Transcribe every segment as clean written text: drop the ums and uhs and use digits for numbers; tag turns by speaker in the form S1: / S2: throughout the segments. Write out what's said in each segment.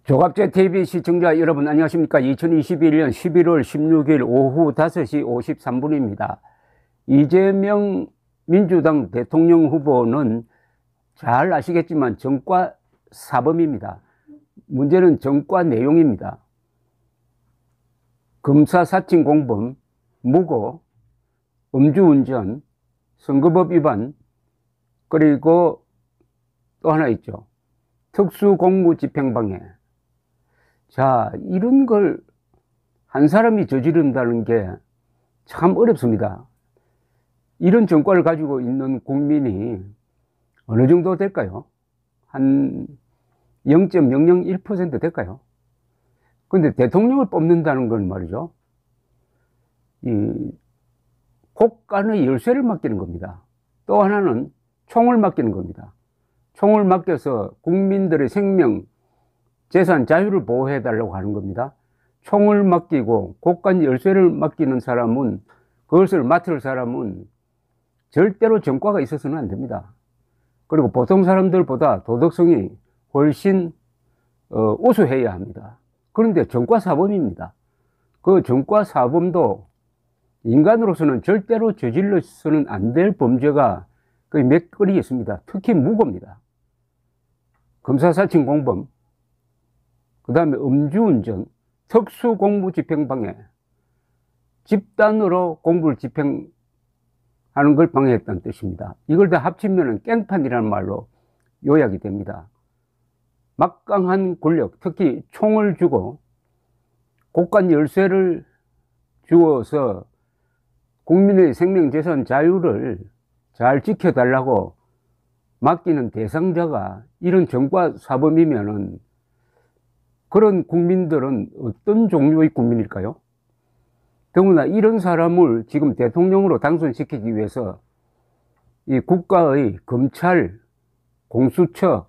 S1: 조갑제 TV 시청자 여러분 안녕하십니까. 2021년 11월 16일 오후 5시 53분입니다. 이재명 민주당 대통령 후보는 잘 아시겠지만 전과 사범입니다. 문제는 전과 내용입니다. 검사 사칭 공범, 무고, 음주운전, 선거법 위반, 그리고 또 하나 있죠. 특수공무집행방해. 자, 이런 걸 한 사람이 저지른다는 게 참 어렵습니다. 이런 전과를 가지고 있는 국민이 어느 정도 될까요? 한 0.001% 될까요? 근데 대통령을 뽑는다는 건 말이죠. 이 국간의 열쇠를 맡기는 겁니다. 또 하나는 총을 맡기는 겁니다. 총을 맡겨서 국민들의 생명, 재산, 자유를 보호해 달라고 하는 겁니다. 총을 맡기고 국간 열쇠를 맡기는 사람은, 그것을 맡을 사람은 절대로 전과가 있어서는 안 됩니다. 그리고 보통 사람들보다 도덕성이 훨씬 우수해야 합니다. 그런데 전과 사범입니다. 그 전과 사범도 인간으로서는 절대로 저질러서는 안 될 범죄가 거의 몇 건이 있습니다. 특히 무고입니다. 검사사칭 공범, 그 다음에 음주운전, 특수공무집행방해, 집단으로 공부를 집행하는 걸 방해했다는 뜻입니다. 이걸 다 합치면 깽판이라는 말로 요약이 됩니다. 막강한 권력, 특히 총을 주고 국간 열쇠를 주어서 국민의 생명, 재산, 자유를 잘 지켜달라고 맡기는 대상자가 이런 전과 사범이면은 그런 국민들은 어떤 종류의 국민일까요? 더구나 이런 사람을 지금 대통령으로 당선시키기 위해서 이 국가의 검찰, 공수처,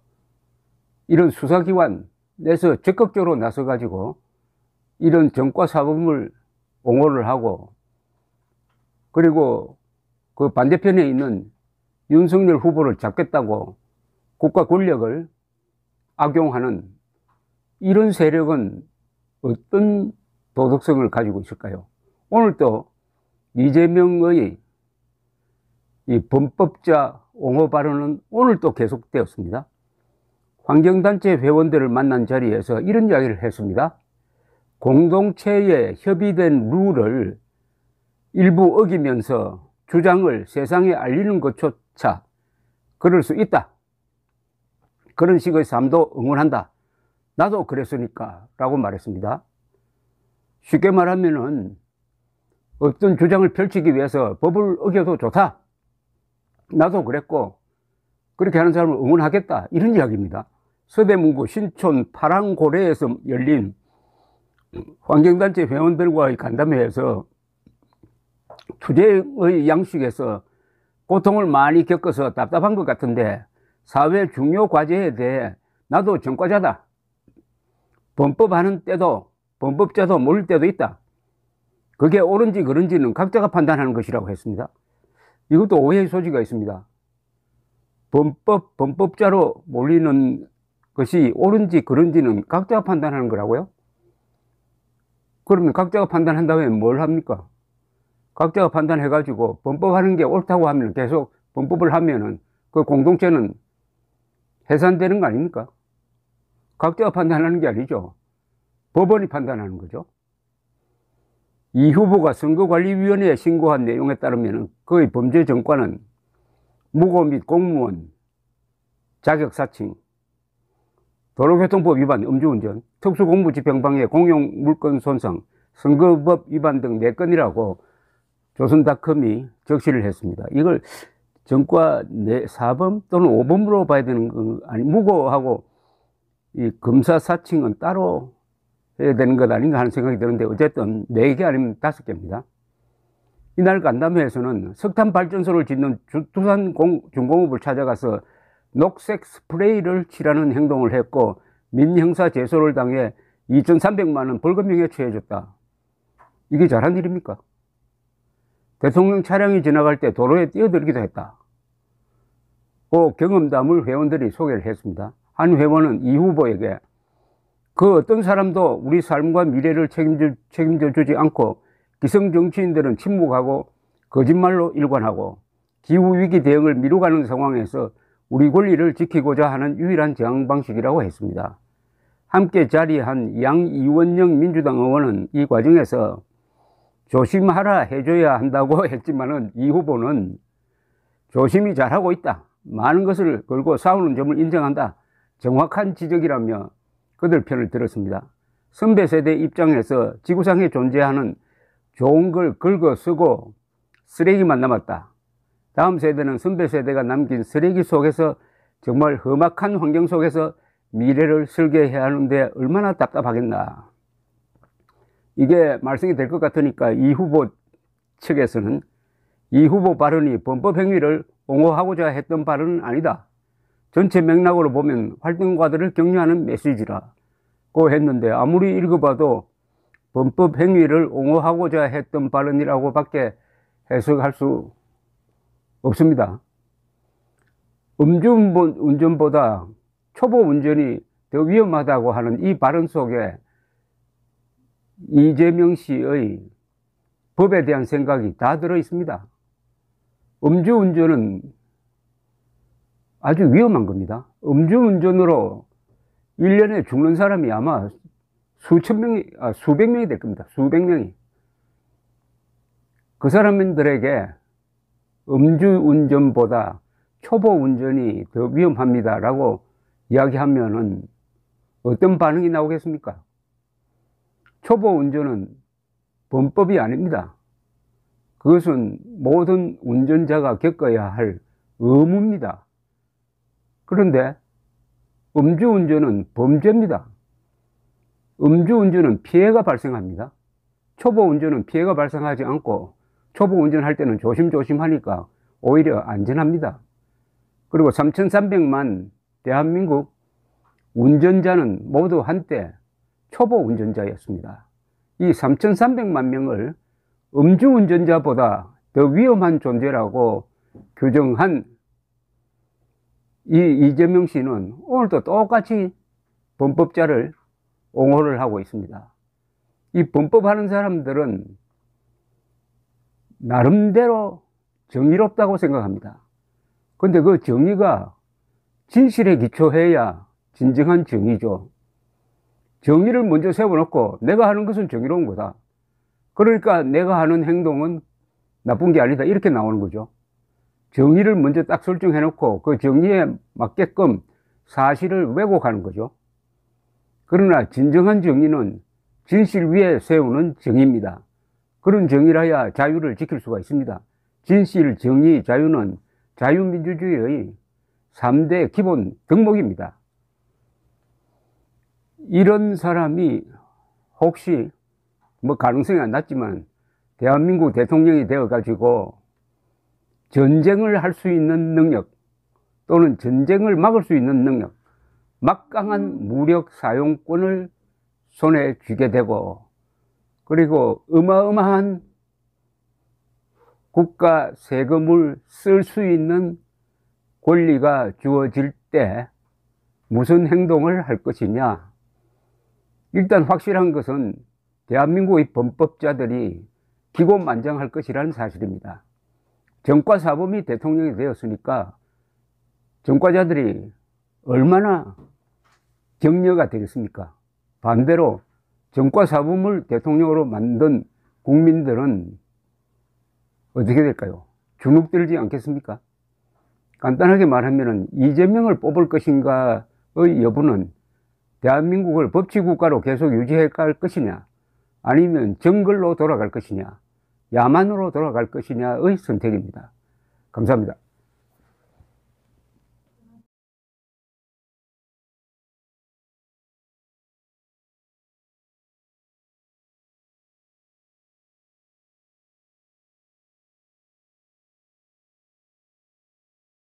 S1: 이런 수사기관에서 적극적으로 나서가지고 이런 전과 사범을 옹호를 하고, 그리고 그 반대편에 있는 윤석열 후보를 잡겠다고 국가 권력을 악용하는 이런 세력은 어떤 도덕성을 가지고 있을까요? 오늘 또 이재명의 이 범법자 옹호 발언은 오늘 또 계속되었습니다. 환경단체 회원들을 만난 자리에서 이런 이야기를 했습니다. 공동체에 협의된 룰을 일부 어기면서 주장을 세상에 알리는 것조차 그럴 수 있다. 그런 식의 삶도 응원한다. 나도 그랬으니까 라고 말했습니다. 쉽게 말하면은 어떤 주장을 펼치기 위해서 법을 어겨도 좋다. 나도 그랬고 그렇게 하는 사람을 응원하겠다. 이런 이야기입니다. 서대문구 신촌 파랑고래에서 열린 환경단체 회원들과의 간담회에서 투쟁의 양식에서 고통을 많이 겪어서 답답한 것 같은데 사회 중요 과제에 대해 나도 전과자다. 범법하는 때도 범법자도 모를 때도 있다. 그게 옳은지 그른지는 각자가 판단하는 것이라고 했습니다. 이것도 오해의 소지가 있습니다. 범법자로 몰리는 것이 옳은지 그른지는 각자가 판단하는 거라고요? 그러면 각자가 판단한다면 뭘 합니까? 각자가 판단해가지고 범법하는 게 옳다고 하면 계속 범법을 하면은 그 공동체는 해산되는 거 아닙니까? 각자가 판단하는 게 아니죠. 법원이 판단하는 거죠. 이 후보가 선거관리위원회에 신고한 내용에 따르면 그의 범죄 전과는 무고 및 공무원 자격사칭, 도로교통법 위반, 음주운전, 특수공무집행방해, 공용물권 손상, 선거법 위반 등 4건이라고 조선닷컴이 적시를 했습니다. 이걸 전과 사범 또는 5범으로 봐야 되는 건 아니, 무고하고 이 검사 사칭은 따로 해야 되는 것 아닌가 하는 생각이 드는데 어쨌든 4개 아니면 5개입니다. 이날 간담회에서는 석탄 발전소를 짓는 두산 중공업을 찾아가서 녹색 스프레이를 칠하는 행동을 했고 민형사 제소를 당해 2,300만 원 벌금형에 처해졌다. 이게 잘한 일입니까? 대통령 차량이 지나갈 때 도로에 뛰어들기도 했다. 그 경험담을 회원들이 소개를 했습니다. 한 회원은 이 후보에게 그 어떤 사람도 우리 삶과 미래를 책임져 주지 않고 기성 정치인들은 침묵하고 거짓말로 일관하고 기후위기 대응을 미루가는 상황에서 우리 권리를 지키고자 하는 유일한 저항 방식이라고 했습니다. 함께 자리한 양이원영 민주당 의원은 이 과정에서 조심하라 해줘야 한다고 했지만은 이 후보는 조심히 잘하고 있다, 많은 것을 걸고 싸우는 점을 인정한다, 정확한 지적이라며 그들 편을 들었습니다. 선배 세대 입장에서 지구상에 존재하는 좋은 걸 긁어 쓰고 쓰레기만 남았다. 다음 세대는 선배 세대가 남긴 쓰레기 속에서 정말 험악한 환경 속에서 미래를 설계해야 하는데 얼마나 답답하겠나. 이게 말씀이 될 것 같으니까 이 후보 측에서는 이 후보 발언이 범법 행위를 옹호하고자 했던 발언은 아니다, 전체 맥락으로 보면 활동가들을 격려하는 메시지라고 했는데, 아무리 읽어봐도 범법 행위를 옹호하고자 했던 발언이라고 밖에 해석할 수 없습니다. 음주운전보다 초보 운전이 더 위험하다고 하는 이 발언 속에 이재명 씨의 법에 대한 생각이 다 들어 있습니다. 음주운전은 아주 위험한 겁니다. 음주운전으로 1년에 죽는 사람이 아마 수백 명이 될 겁니다. 수백 명이. 그 사람들에게 음주운전보다 초보 운전이 더 위험합니다라고 이야기하면은 어떤 반응이 나오겠습니까? 초보 운전은 범법이 아닙니다. 그것은 모든 운전자가 겪어야 할 의무입니다. 그런데 음주운전은 범죄입니다. 음주운전은 피해가 발생합니다. 초보 운전은 피해가 발생하지 않고 초보 운전할 때는 조심조심 하니까 오히려 안전합니다. 그리고 3,300만 대한민국 운전자는 모두 한때 초보 운전자였습니다. 이 3,300만 명을 음주운전자보다 더 위험한 존재라고 규정한 이 이재명 씨는 오늘도 똑같이 범법자를 옹호를 하고 있습니다. 이 범법하는 사람들은 나름대로 정의롭다고 생각합니다. 근데 그 정의가 진실에 기초해야 진정한 정의죠. 정의를 먼저 세워놓고 내가 하는 것은 정의로운 거다, 그러니까 내가 하는 행동은 나쁜 게 아니다, 이렇게 나오는 거죠. 정의를 먼저 딱 설정해놓고 그 정의에 맞게끔 사실을 왜곡하는 거죠. 그러나 진정한 정의는 진실 위에 세우는 정의입니다. 그런 정의라야 자유를 지킬 수가 있습니다. 진실, 정의, 자유는 자유민주주의의 3대 기본 덕목입니다. 이런 사람이 혹시 뭐 가능성이 안 낮지만 대한민국 대통령이 되어가지고 전쟁을 할 수 있는 능력 또는 전쟁을 막을 수 있는 능력, 막강한 무력 사용권을 손에 쥐게 되고, 그리고 어마어마한 국가 세금을 쓸 수 있는 권리가 주어질 때 무슨 행동을 할 것이냐. 일단 확실한 것은 대한민국의 범법자들이 기고만장할 것이라는 사실입니다. 전과사범이 대통령이 되었으니까 전과자들이 얼마나 격려가 되겠습니까? 반대로 전과사범을 대통령으로 만든 국민들은 어떻게 될까요? 주눅들지 않겠습니까? 간단하게 말하면 이재명을 뽑을 것인가의 여부는 대한민국을 법치국가로 계속 유지해 갈 것이냐, 아니면 정글로 돌아갈 것이냐, 야만으로 돌아갈 것이냐의 선택입니다. 감사합니다.